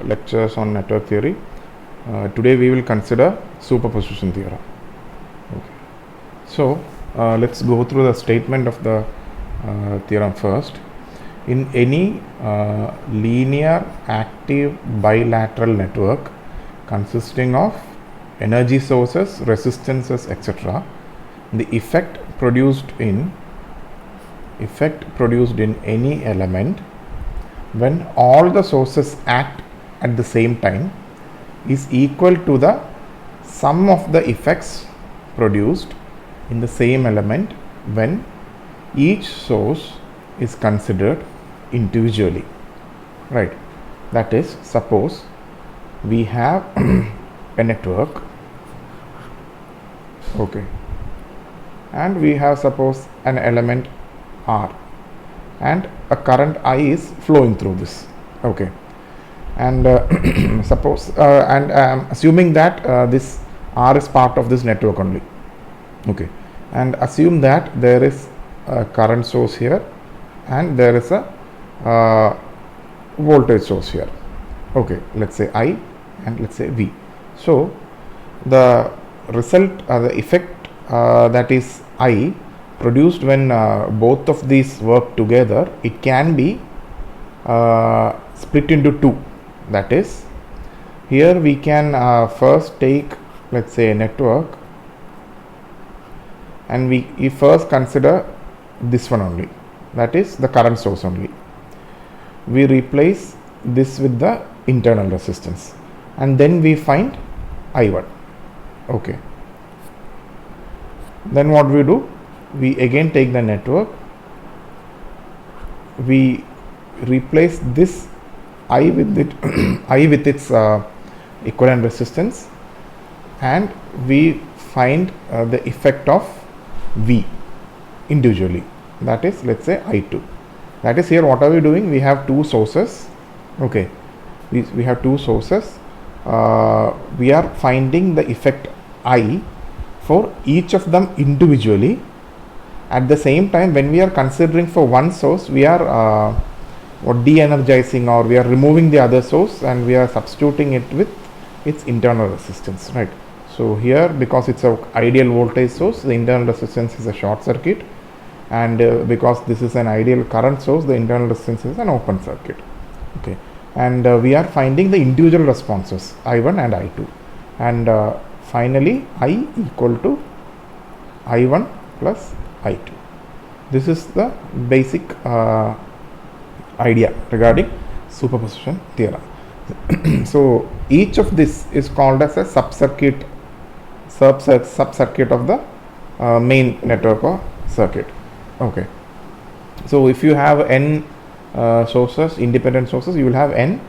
lectures on network theory. Today we will consider superposition theorem. Okay. So let's go through the statement of the theorem first. In any linear active bilateral network consisting of energy sources, resistances, etc., the effect produced in any element when all the sources act at the same time is equal to the sum of the effects produced in the same element when each source is considered individually, right? That is, suppose we have a network, okay, and we have suppose an element R and a current I is flowing through this, okay, and suppose and assuming that this R is part of this network only, okay, and assume that there is a current source here and there is a voltage source here, okay, let's say I and let's say V. So the result, the effect that is I produced when both of these work together, it can be split into two. That is, here we can first take, let's say, a network, and we first consider this one only, that is the current source only. We replace this with the internal resistance and then we find I1, okay. Then what we do, we again take the network, we replace this I with it I with its equivalent resistance, and we find the effect of V individually, that is, let's say, I2. That is, here what are we doing, we have two sources, okay, we have two sources, we are finding the effect I for each of them individually. At the same time, when we are considering for one source, we are de-energizing, or we are removing the other source and we are substituting it with its internal resistance, right? So here, because it's an ideal voltage source, the internal resistance is a short circuit, and because this is an ideal current source, the internal resistance is an open circuit, okay. And we are finding the individual responses I1 and I2, and finally I equal to I1 plus I2. This is the basic idea regarding superposition theorem. So each of this is called as a sub-circuit of the main network or circuit, okay. So if you have n sources, independent sources, you will have n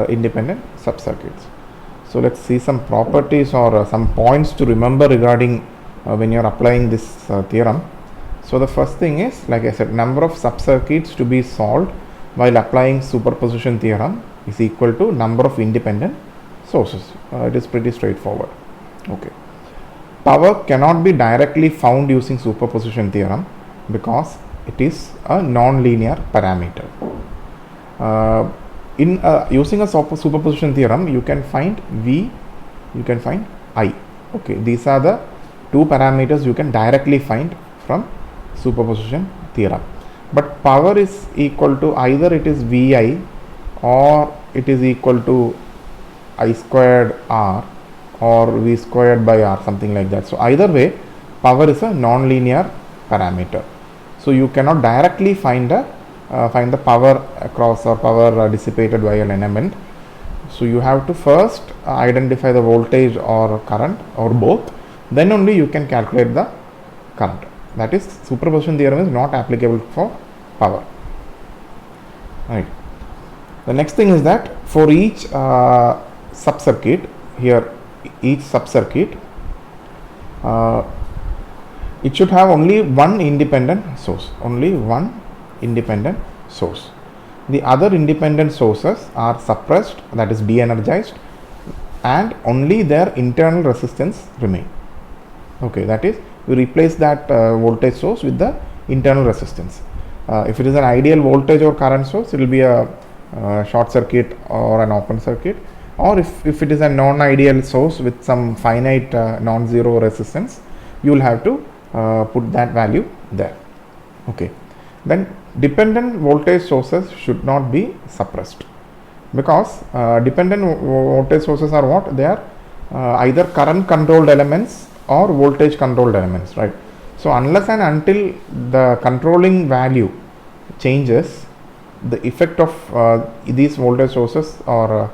independent sub-circuits. So let's see some properties or some points to remember regarding when you are applying this theorem. So the first thing is, like I said, number of sub-circuits to be solved while applying superposition theorem is equal to number of independent sources. It is pretty straightforward, okay. Power cannot be directly found using superposition theorem because it is a non-linear parameter. In using a superposition theorem, you can find V, you can find I, okay. These are the two parameters you can directly find from superposition theorem. But power is equal to either it is Vi or it is equal to I squared R or V squared by R, something like that. So either way, power is a non-linear parameter. So you cannot directly find the power across or power dissipated by an element. So you have to first identify the voltage or current or both, then only you can calculate the current. That is, superposition theorem is not applicable for power, right? The next thing is that for each sub-circuit, here each sub-circuit, it should have only one independent source, The other independent sources are suppressed, that is de-energized, and only their internal resistance remain, okay. That is, we replace that voltage source with the internal resistance. If it is an ideal voltage or current source, it will be a short circuit or an open circuit, or if it is a non-ideal source with some finite non-zero resistance, you will have to put that value there. Okay, then dependent voltage sources should not be suppressed, because dependent voltage sources are what? They are either current controlled elements or voltage controlled elements, right? So unless and until the controlling value changes, the effect of these voltage sources are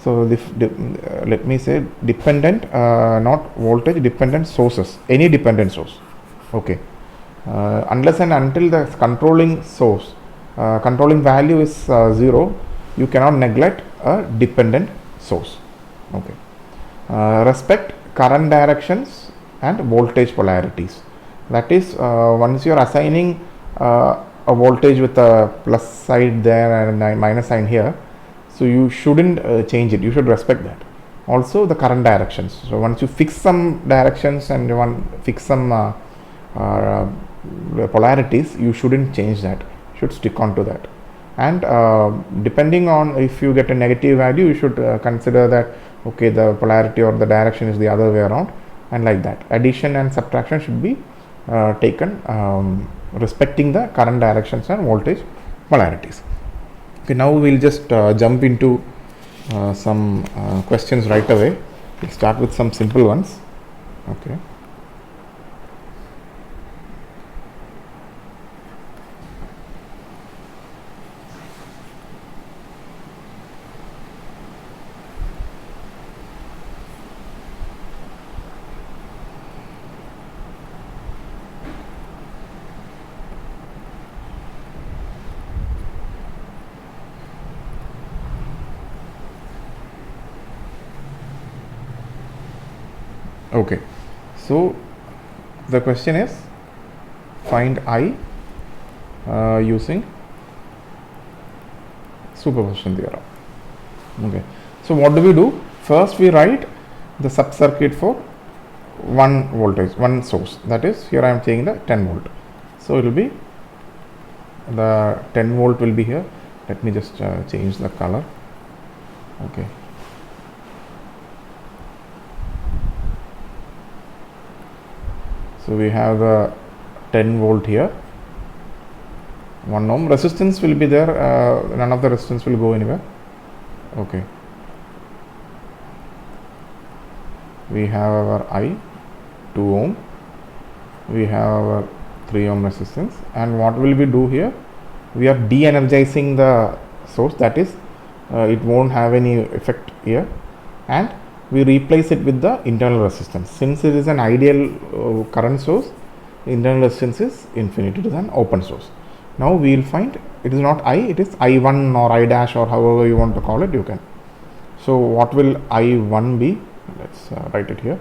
let me say dependent, not voltage dependent sources, any dependent source. Okay, unless and until the controlling source controlling value is 0, you cannot neglect a dependent source. Okay, respect current directions and voltage polarities. That is, once you are assigning a voltage with a plus side there and a minus sign here, so you shouldn't change it. You should respect that. Also the current directions. So once you fix some directions and you fix some polarities, you shouldn't change that. You should stick on to that. And depending on if you get a negative value, you should consider that okay, the polarity or the direction is the other way around, and like that. Addition and subtraction should be taken respecting the current directions and voltage polarities. Okay, now we'll just jump into some questions right away. We'll start with some simple ones. Okay. Okay, so the question is find I using superposition theorem. Okay, so what do we do? First we write the sub circuit for one voltage, one source, that is here I am saying the 10 volt. So it will be the 10 volt will be here. Let me just change the color. Okay, so we have 10 volt here, 1 ohm. Resistance will be there, none of the resistance will go anywhere. Okay, we have our I 2 ohm, we have our 3 ohm resistance, and what will we do here? We are de-energizing the source, that is it won't have any effect here, and we replace it with the internal resistance. Since it is an ideal current source, internal resistance is infinity, it is an open source. Now we will find it is not I, it is I1 or I dash or however you want to call it, you can. So what will I1 be? Let's write it here.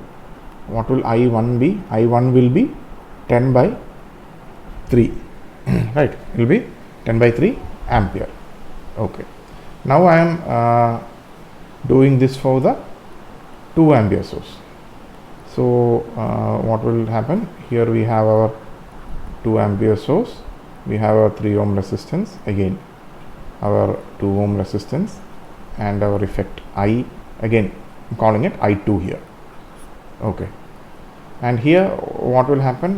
What will I1 be? I1 will be 10 by 3 right, it will be 10 by 3 ampere. Okay, now I am doing this for the 2 ampere source. So what will happen? Here we have our 2 ampere source, we have our 3 ohm resistance, again our 2 ohm resistance, and our effect I, again I'm calling it I2 here. Okay, and here what will happen?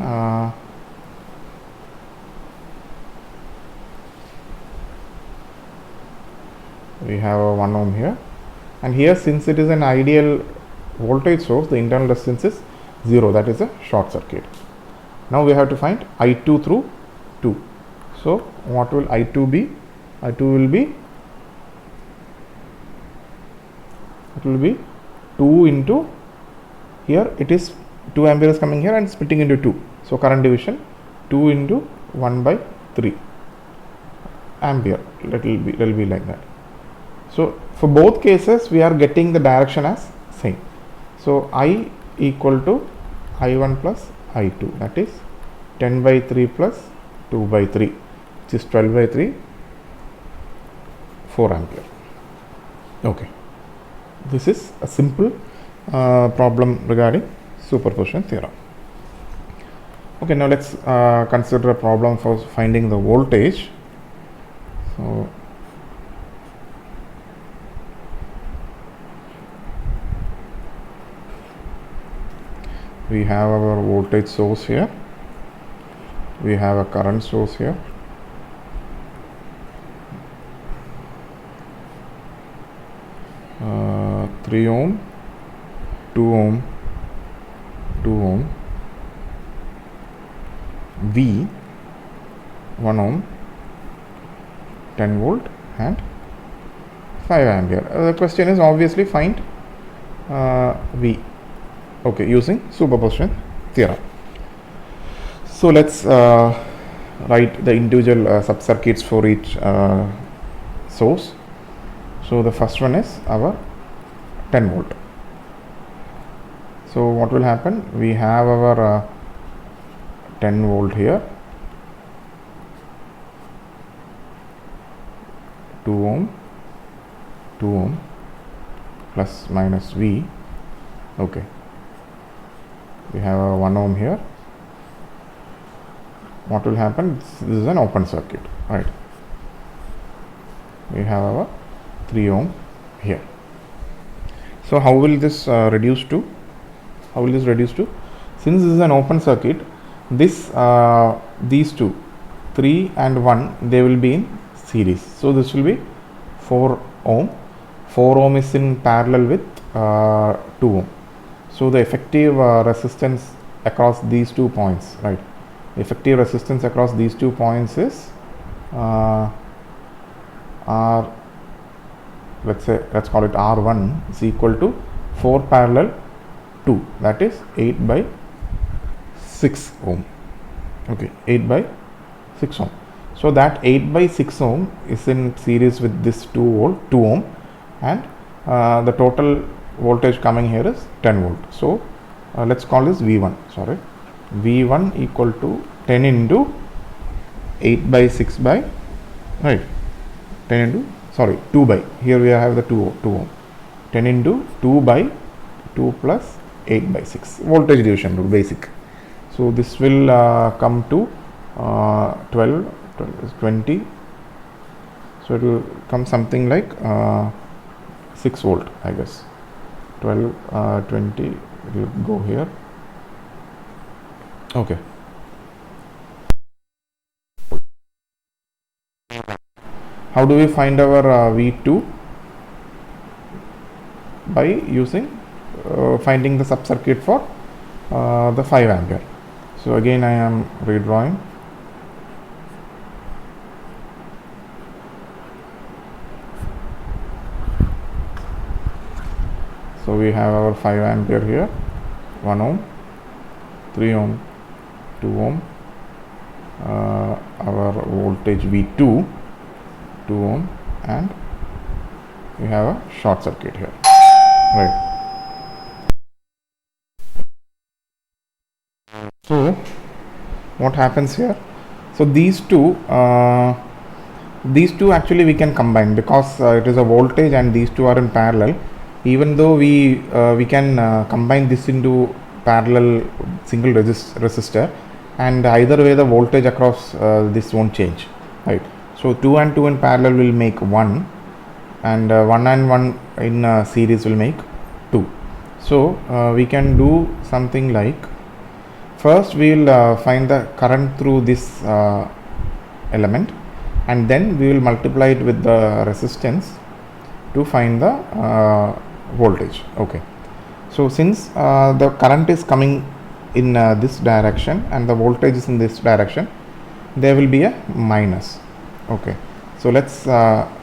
We have a 1 ohm here, and here since it is an ideal voltage source, the internal resistance is 0, that is a short circuit. Now we have to find I2 through 2. So what will I2 be? I2 will be, it will be 2 into, here it is 2 ampere is coming here and splitting into 2. So current division, 2 into 1 by 3 ampere, it will be like that. So for both cases we are getting the direction as same. So I equal to I1 plus I2, that is 10 by 3 plus 2 by 3, which is 12 by 3, 4 ampere. Okay, this is a simple problem regarding superposition theorem. Okay, now let's consider a problem for finding the voltage. So we have our voltage source here, we have a current source here, uh, 3 ohm, 2 ohm, 2 ohm, V 1 ohm, 10 volt and 5 ampere. The question is obviously find V, okay, using superposition theorem. So let's write the individual sub-circuits for each source. So the first one is our 10 volt. So what will happen? We have our 10 volt here, 2 ohm, 2 ohm plus minus V. Okay, we have a 1 ohm here. What will happen? This is an open circuit, right? We have our 3 ohm here. So how will this reduce to? How will this reduce to? Since this is an open circuit, this these two, 3 and 1, they will be in series. So this will be 4 ohm. 4 ohm is in parallel with 2 ohm. So the effective resistance across these 2 points, right? The effective resistance across these 2 points is R, let's call it R1 is equal to 4 parallel 2, that is 8 by 6 ohm. Okay, 8 by 6 ohm. So that 8 by 6 ohm is in series with this 2 ohm, and the total voltage coming here is 10 volt. So let's call this V1. Sorry, V1 equal to 10 into 8 by 6 by, right, 10 into, sorry, 2 by, here we have the 2 ohm, 10 into 2 by 2 plus 8 by 6, voltage division rule, basic. So this will come to 12 is 20, so it will come something like 6 volt, I guess. 12 20, it will go here. Okay, how do we find our V2? By using finding the sub circuit for the 5 ampere. So again I am redrawing. So we have our 5 ampere here, 1 ohm, 3 ohm, 2 ohm, our voltage V2, 2 ohm, and we have a short circuit here, right? So what happens here? So these two actually we can combine, because it is a voltage and these two are in parallel. Even though we can combine this into parallel single resistor, and either way the voltage across this won't change, right? So 2 and 2 in parallel will make 1, and 1 and 1 in series will make 2. So we can do something like, first we will find the current through this element, and then we will multiply it with the resistance to find the voltage. Okay, so since the current is coming in this direction and the voltage is in this direction, there will be a minus. Okay, so let's find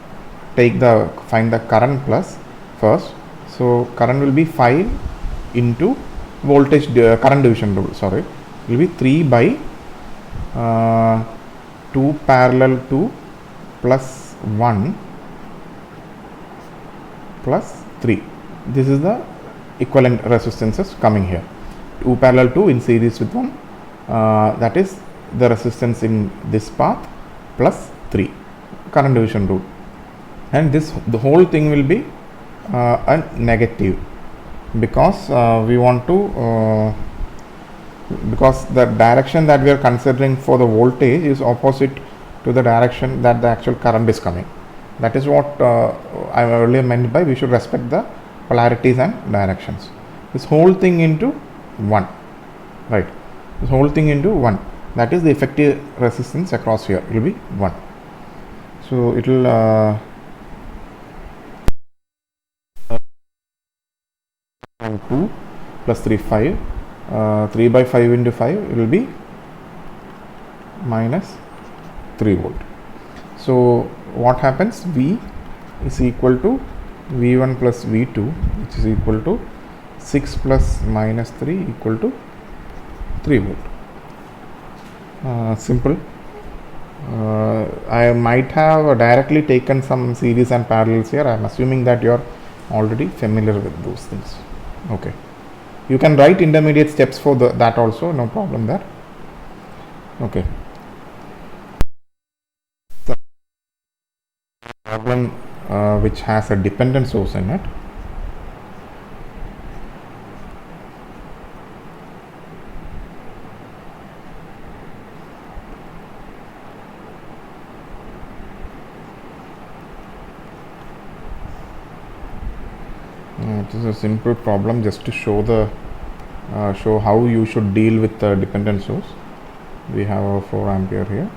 the current plus first. So current will be 5 into voltage current division rule, sorry, will be 3 by 2 parallel 2 plus 1 plus 3. This is the equivalent resistances coming here. 2 parallel 2 in series with 1, that is the resistance in this path, plus 3, current division rule, and the whole thing will be a negative, because we want to because the direction that we are considering for the voltage is opposite to the direction that the actual current is coming. That is what I earlier meant by we should respect the polarities and directions. This whole thing into 1. right? This whole thing into 1, that is the effective resistance across here, it will be 1. So it will 2 plus 3 5, 3 by 5 into 5, it will be minus 3 volt. So what happens, V is equal to V1 plus V2, which is equal to 6 plus minus 3 equal to 3 volt. Simple. I might have directly taken some series and parallels here. I am assuming that you are already familiar with those things. Okay, you can write intermediate steps for that also, no problem there. Okay, the problem which has a dependent source in it. It is a simple problem just to show show how you should deal with the dependent source. We have a 4 ampere here.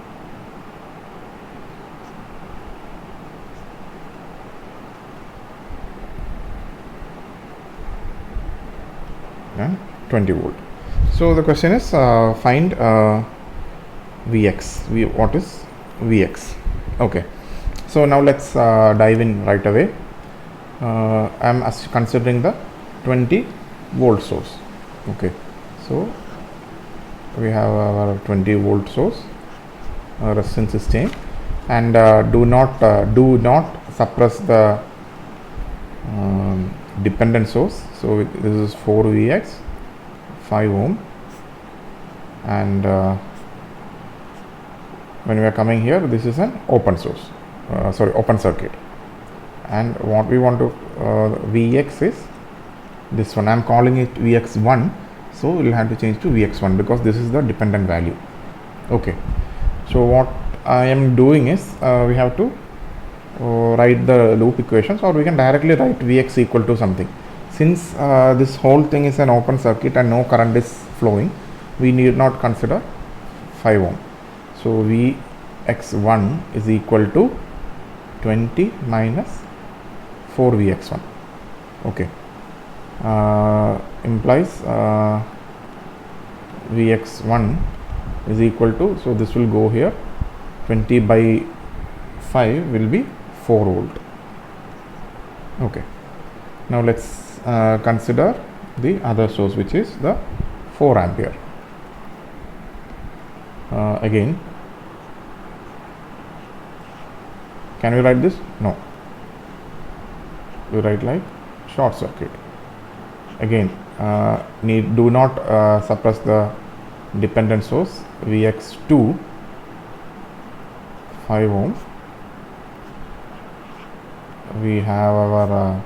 And 20 volt. So the question is find Vx. What is Vx? Okay. So now let's dive in right away. I am considering the 20 volt source. Okay, so we have our 20 volt source, resistance is same, and do not suppress the dependent source. So this is 4 Vx, 5 ohm, and when we are coming here, this is an open source, open circuit. And what we want to Vx is this one. I am calling it Vx1, so we will have to change to Vx1 because this is the dependent value. Okay, so what I am doing is we have to write the loop equations, or we can directly write Vx equal to something. Since this whole thing is an open circuit and no current is flowing, we need not consider 5 ohm. So Vx1 is equal to 20 minus 4 Vx1. Okay, implies Vx1 is equal to, so this will go here, 20 by 5 will be 4 volt. Okay, now let's consider the other source, which is the 4 ampere. Again, can we write this? No, we write like short circuit. Again, do not suppress the dependent source. Vx2 5 ohm. We have our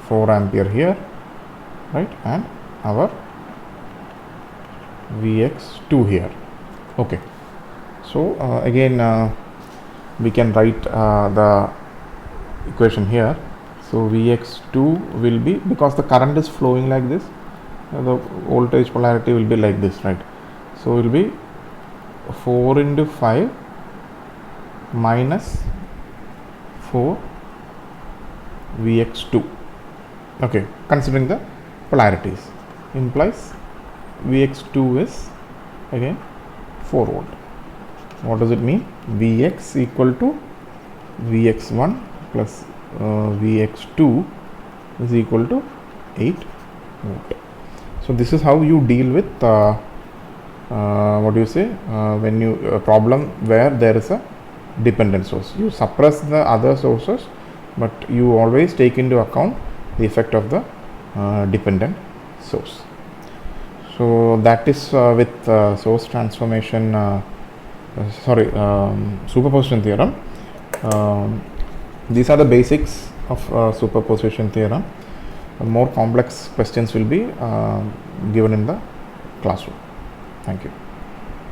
4 ampere here, right, and our Vx2 here. Okay, so again we can write the equation here. So Vx2 will be, because the current is flowing like this, the voltage polarity will be like this, right? So it will be 4 into 5 minus 4 Vx2. Okay, considering the polarities, implies Vx2 is again 4 volt. What does it mean? Vx equal to Vx1 plus Vx2 is equal to 8 volt. So this is how you deal with what do you say, when you problem where there is a dependent source. You suppress the other sources, but you always take into account the effect of the dependent source. So that is with source transformation, superposition theorem. These are the basics of superposition theorem. More complex questions will be given in the classroom. Thank you.